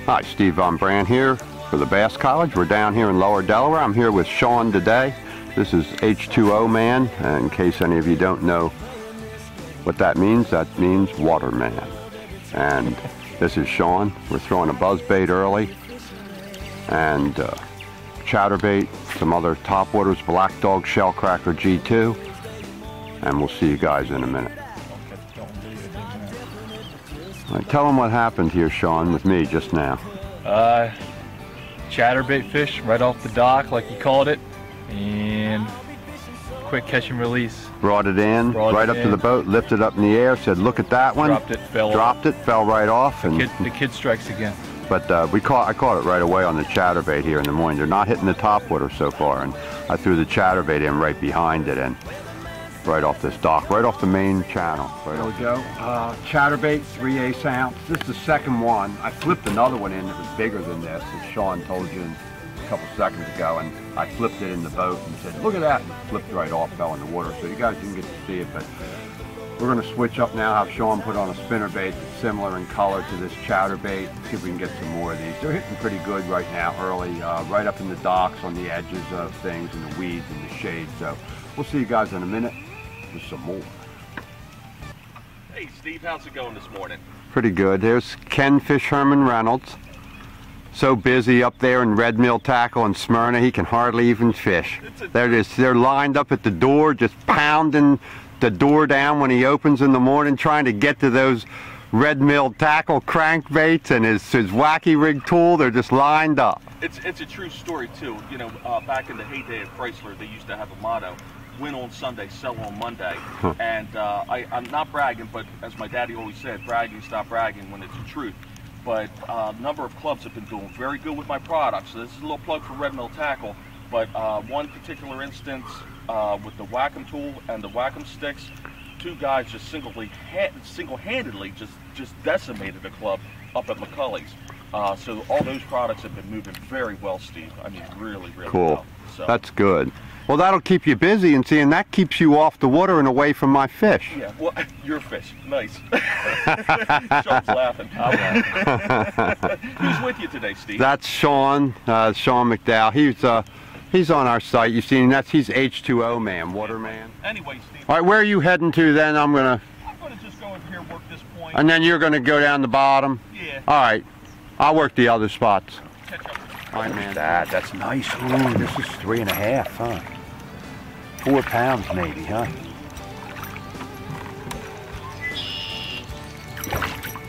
Hi, Steve Von Brand here for the Bass College. We're down here in Lower Delaware. I'm here with Sean today. This is H2O Man, and in case any of you don't know what that means water man. And this is Sean. We're throwing a buzzbait early, and chatterbait, some other topwaters, Black Dog, Shellcracker G2, and we'll see you guys in a minute. All right, tell them what happened here, Sean, with me just now. Chatterbait fish right off the dock, like you called it, and quick catch and release. Brought it in, right up to the boat, lifted up in the air, said, "Look at that one." Dropped it, fell right off. The kid strikes again. But I caught it right away on the chatterbait here in the morning. They're not hitting the topwater so far, and I threw the chatterbait in right behind it, and right off this dock, right off the main channel. There we go. Chatterbait, 3/8 ounce. This is the second one. I flipped another one in that was bigger than this, as Sean told you a couple seconds ago, and I flipped it in the boat and said, "Look at that," and it flipped right off, fell in the water. So you guys didn't get to see it, but we're going to switch up now, have Sean put on a spinnerbait that's similar in color to this chatterbait. See if we can get some more of these. They're hitting pretty good right now, early, right up in the docks, on the edges of things, and the weeds and the shade. So we'll see you guys in a minute with some more. Hey Steve, how's it going this morning? Pretty good. There's Ken Fish Herman Reynolds. So busy up there in Red Mill Tackle in Smyrna, he can hardly even fish. They're lined up at the door, just pounding the door down when he opens in the morning, trying to get to those Red Mill Tackle crankbaits and his wacky rig tool. They're just lined up. It's a true story too. You know, back in the heyday of Chrysler, they used to have a motto: win on Sunday, sell on Monday. And I'm not bragging, but as my daddy always said, bragging, stop bragging when it's the truth. But a number of clubs have been doing very good with my products. So this is a little plug for Red Mill Tackle. But one particular instance with the Wacom tool and the Wacom sticks, two guys just single-handedly just decimated a club up at McCulley's. So all those products have been moving very well, Steve. I mean, really, really cool. well. So that's good. Well, that'll keep you busy, and seeing that keeps you off the water and away from my fish. Yeah, well, your fish. Nice. Sean's laughing. I'm laughing. Who's with you today, Steve? That's Sean, Sean McDowell. He's on our site. You've seen him. He's H2O Man, water man. Anyway, Steve. All right, where are you heading to then? I'm gonna just go over here, work this point. And then you're gonna go down the bottom? Yeah. All right. I'll work the other spots. Catch up. All right, man. That's nice. Ooh, this is 3.5, huh? 4 pounds maybe, huh?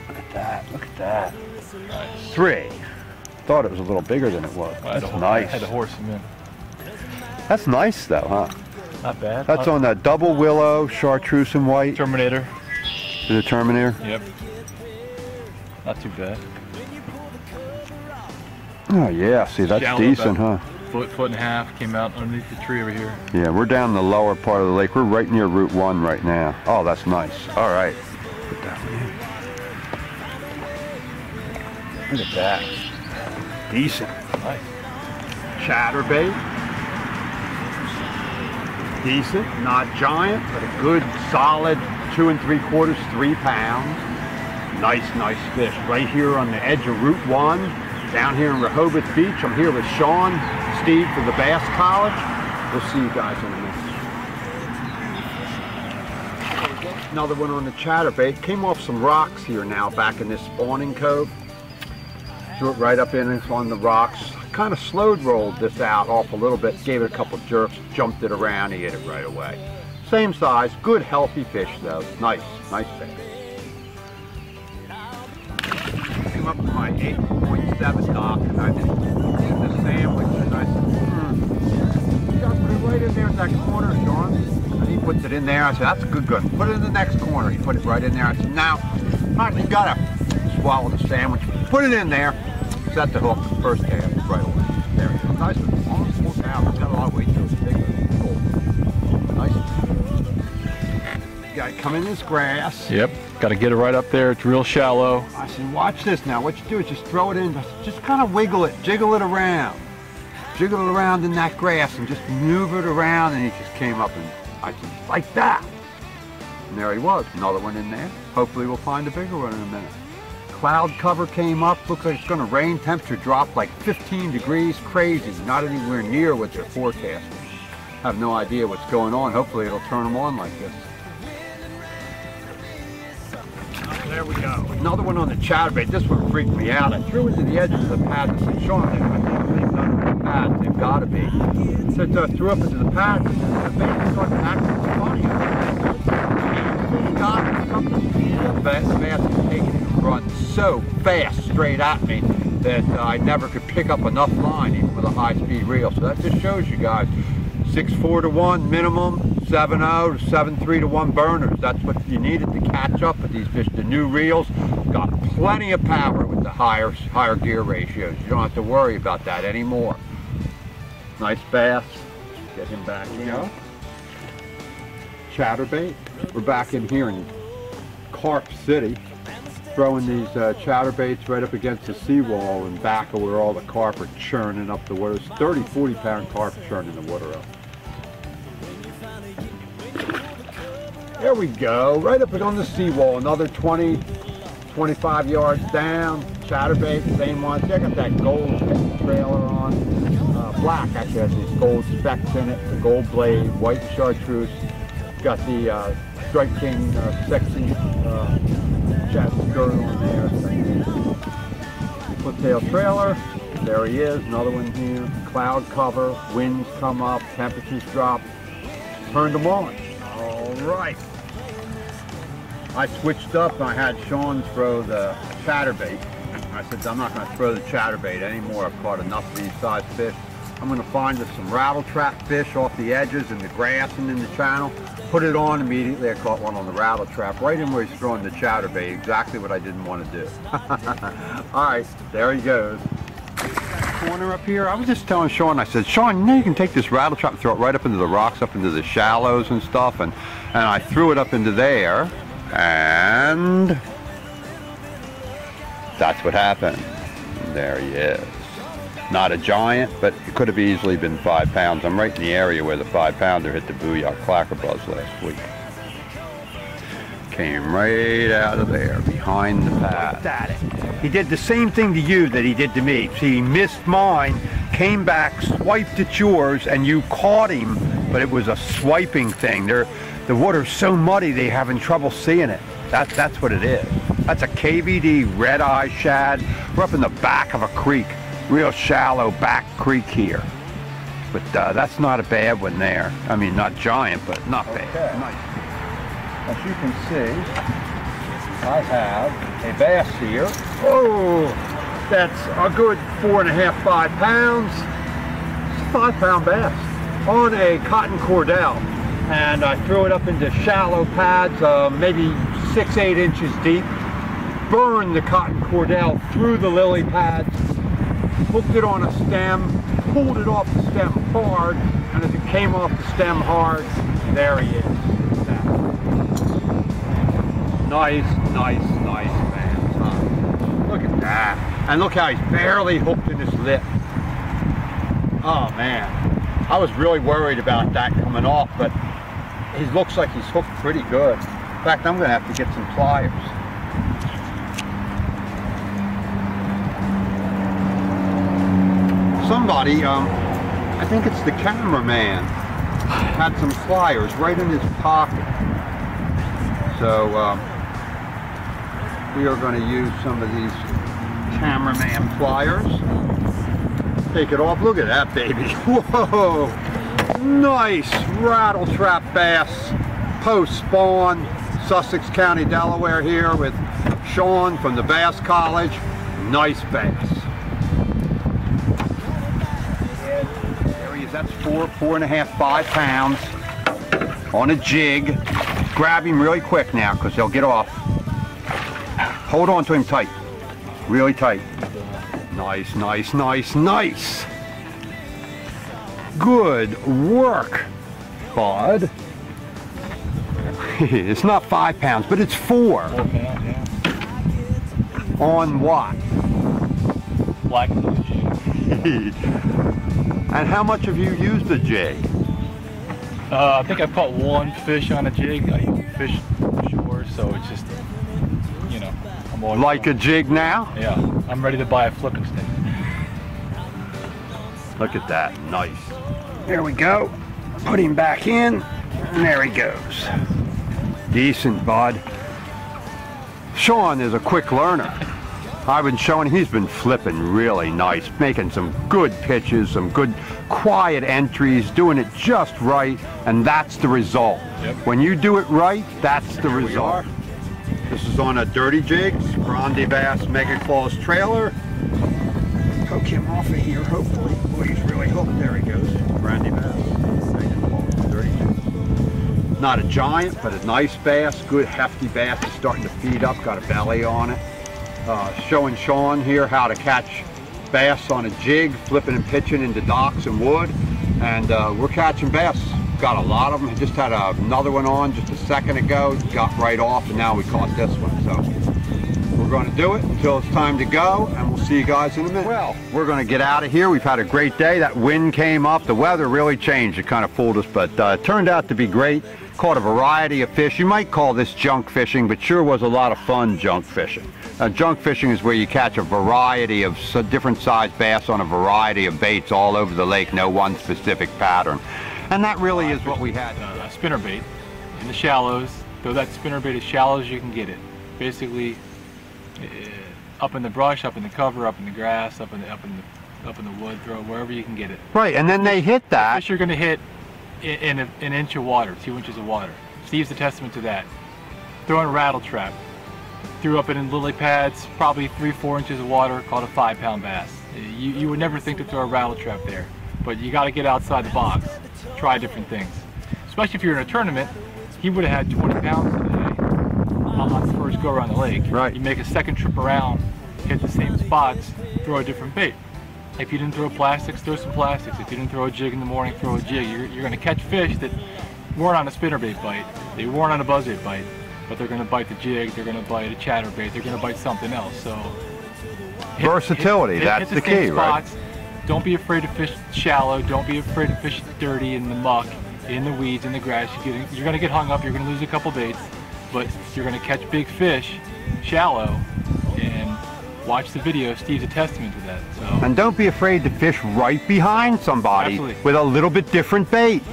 Look at that. Look at that. Nice. 3. Thought it was a little bigger than it was. That's nice. I had to horse him in. That's nice though, huh? Not bad. That's on that double willow, chartreuse and white. Terminator. The Terminator? Yep. Not too bad. Oh yeah, see that's Shallow, decent, huh? Foot and a half, came out underneath the tree over here. Yeah, we're down in the lower part of the lake. We're right near Route 1 right now. Oh, that's nice. All right. Put that one in. Look at that. Decent. Nice. Chatterbait. Decent, not giant, but a good solid 2 3/4, 3 pounds. Nice fish. Right here on the edge of Route 1. Down here in Rehoboth Beach. I'm here with Sean, Steve for the Bass College. We'll see you guys in a minute. Another one on the chatterbait. Came off some rocks here now back in this spawning cove. Threw it right up in on the rocks. Kind of slowed rolled this out off a little bit. Gave it a couple jerks, jumped it around, he hit it right away. Same size, good healthy fish though. Nice fish. Came up to my 8.7 dock and I just did the sandwich and I said, you gotta put it right in there in that corner, Sean. And he puts it in there. I said, that's a good gun. Put it in the next corner. He put it right in there. I said, now, you gotta swallow the sandwich. Put it in there. Set the hook. First cast right away. There it is. Nice one. Almost 4 pounds. It's got a lot of weight to it. Big one. Nice. You gotta come in this grass. Yep. Got to get it right up there. It's real shallow. I said, watch this now. What you do is just throw it in. Just kind of wiggle it. Jiggle it around. Jiggle it around in that grass and just maneuver it around. And he just came up and I said, like that. And there he was. Another one in there. Hopefully we'll find a bigger one in a minute. cloud cover came up. Looks like it's going to rain. Temperature dropped like 15 degrees. Crazy. Not anywhere near what they're forecasting. I have no idea what's going on. Hopefully it'll turn them on like this. There we go. Another one on the chatterbait. This one freaked me out. I threw it to the edges of the pad and said, Sean, I can't believe none of the pads. They've got to be. So I threw up into the pad and the bait started acting funny. The bass was taking it and run so fast straight at me that I never could pick up enough line even with a high-speed reel. So that just shows you guys 6.4 to 1 minimum, 7.0 to 7.3 to 1 burners. That's what you needed to catch up with these fish. The new reels got plenty of power with the higher gear ratios. You don't have to worry about that anymore. Nice bass. Get him back in. Chatterbait. We're back in here in Carp City, throwing these chatterbaits right up against the seawall in back of where all the carp are churning up the water. It's 30, 40 pound carp churning the water up. There we go, right up on the seawall, another 20, 25 yards down. Chatterbait, same one. Check out that gold trailer on. Black actually has these gold specks in it, the gold blade, white chartreuse. Got the Strike King sexy chat skirt on there. Foot-tail trailer, there he is, another one here. Cloud cover, winds come up, temperatures drop. Turned them on. All right. I switched up and I had Sean throw the chatterbait. I said, I'm not going to throw the chatterbait anymore. I've caught enough of these size fish. I'm going to find us some rattle trap fish off the edges and the grass and in the channel. Put it on immediately. I caught one on the rattle trap right in where he's throwing the chatterbait. Exactly what I didn't want to do. All right, there he goes. Corner up here. I was just telling Sean, I said, Sean, you know you can take this rattle trap and throw it right up into the rocks, up into the shallows and stuff. And I threw it up into there, and that's what happened. And there he is. Not a giant, but it could have easily been 5 pounds. I'm right in the area where the 5-pounder hit the Booyah Clacker Buzz last week. Came right out of there, behind the pad. Look at it. He did the same thing to you that he did to me. See, he missed mine, came back, swiped at yours, and you caught him, but it was a swiping thing. The water's so muddy, they're having trouble seeing it. That's what it is. That's a KVD red-eye shad. We're up in the back of a creek. Real shallow back creek here, but that's not a bad one there. I mean, not giant, but not bad. Okay. Nice. As you can see, I have a bass here. Oh, that's a good 4.5, 5 pounds. It's a 5-pound bass on a cotton cordell, and I threw it up into shallow pads, maybe 6-8 inches deep. Burned the cotton cordell through the lily pads. Hooked it on a stem, pulled it off the stem hard, and as it came off the stem hard, there he is. Nice bass, huh? Look at that. And look how he's barely hooked in his lip. Oh man, I was really worried about that coming off, but he looks like he's hooked pretty good. In fact, I'm gonna have to get some pliers. Somebody, I think it's the cameraman, had some pliers right in his pocket. So we are going to use some of these cameraman pliers. Take it off. Look at that baby. Whoa! Nice rattle trap bass, post spawn, Sussex County, Delaware here with Sean from the Bass College. Nice bass. That's 4.5, 5 pounds on a jig. Grab him really quick now because he'll get off. Hold on to him tight, really tight. Nice, nice, nice, nice. Good work, bud. It's not 5 pounds, but it's 4. 4 pounds, yeah. On what? Blackfish. And how much have you used the jig? I think I caught 1 fish on a jig. I fish shore, so it's just, you know, I'm always Like a jig now? Yeah, I'm ready to buy a flipping stick. Look at that, nice. There we go. Put him back in, and there he goes. Decent, bud. Sean is a quick learner. I've been showing, he's been flipping really nice, making some good pitches, some good quiet entries, doing it just right, and that's the result. Yep. When you do it right, that's the result. This is on a Dirty Jigs, Grande Bass Mega Claws trailer. Poke him off of here, hopefully. Boy, he's really hooked. There he goes. Grande Bass Mega Claws, Dirty Jigs. Not a giant, but a nice bass, good hefty bass. Is starting to feed up, got a belly on it. Showing Sean here how to catch bass on a jig, flipping and pitching into docks and wood, and we're catching bass. Got a lot of them. Just had another one on just a second ago, got right off, and now we caught this one. So we're going to do it until it's time to go, and we'll see you guys in a minute. Well, we're going to get out of here. We've had a great day. That wind came up. The weather really changed. It kind of fooled us, but it turned out to be great. Caught a variety of fish. You might call this junk fishing, but sure was a lot of fun junk fishing. Junk fishing is where you catch a variety of different sized bass on a variety of baits all over the lake, no one specific pattern. And that really is what we had. Spinner bait in the shallows. Throw that spinner bait as shallow as you can get it. Basically, up in the brush, up in the cover, up in the grass, up in the wood. Throw it wherever you can get it. Right, and then they hit that. Fish you're going to hit in an inch of water, 2 inches of water. Steve's a testament to that. Throwing a rattle trap. Threw up in lily pads, probably 3-4 inches of water, caught a 5-pound bass. You would never think to throw a rattle trap there, but you got to get outside the box, try different things. Especially if you're in a tournament, he would have had 20 pounds today on the first go around the lake. Right. You make a second trip around, hit the same spots, throw a different bait. If you didn't throw plastics, throw some plastics. If you didn't throw a jig in the morning, throw a jig. You're going to catch fish that weren't on a spinnerbait bite, they weren't on a buzzbait bite, but they're going to bite the jig, they're going to bite a chatterbait, they're going to bite something else. So versatility, that's the key, right? Don't be afraid to fish shallow. Don't be afraid to fish dirty in the muck, in the weeds, in the grass. You're going to get hung up. You're going to lose a couple baits, but you're going to catch big fish shallow. And watch the video. Steve's a testament to that. So. And don't be afraid to fish right behind somebody. Absolutely. With a little bit different bait.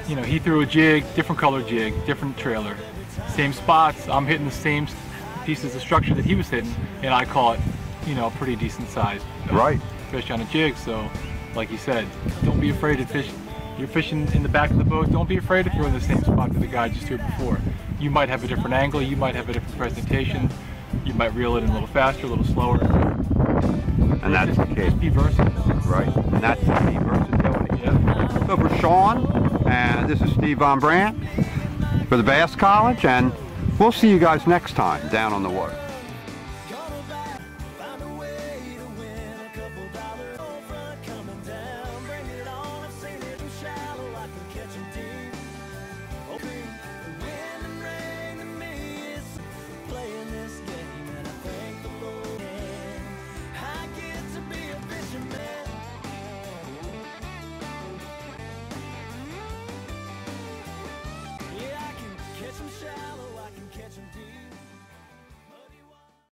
He threw a jig, different color jig, different trailer, same spots. I'm hitting the same pieces of structure that he was hitting, and I caught, a pretty decent sized fish on a jig. So, like you said, don't be afraid to fish. You're fishing in the back of the boat. Don't be afraid to throw in the same spot that the guy just threw before. You might have a different angle. You might have a different presentation. You might reel it in a little faster, a little slower. And that's the key. Just be versatile. Right. And that's the key, versatility. Yeah. So for Sean, and this is Steve Von Brandt for the Bass College, and we'll see you guys next time down on the water.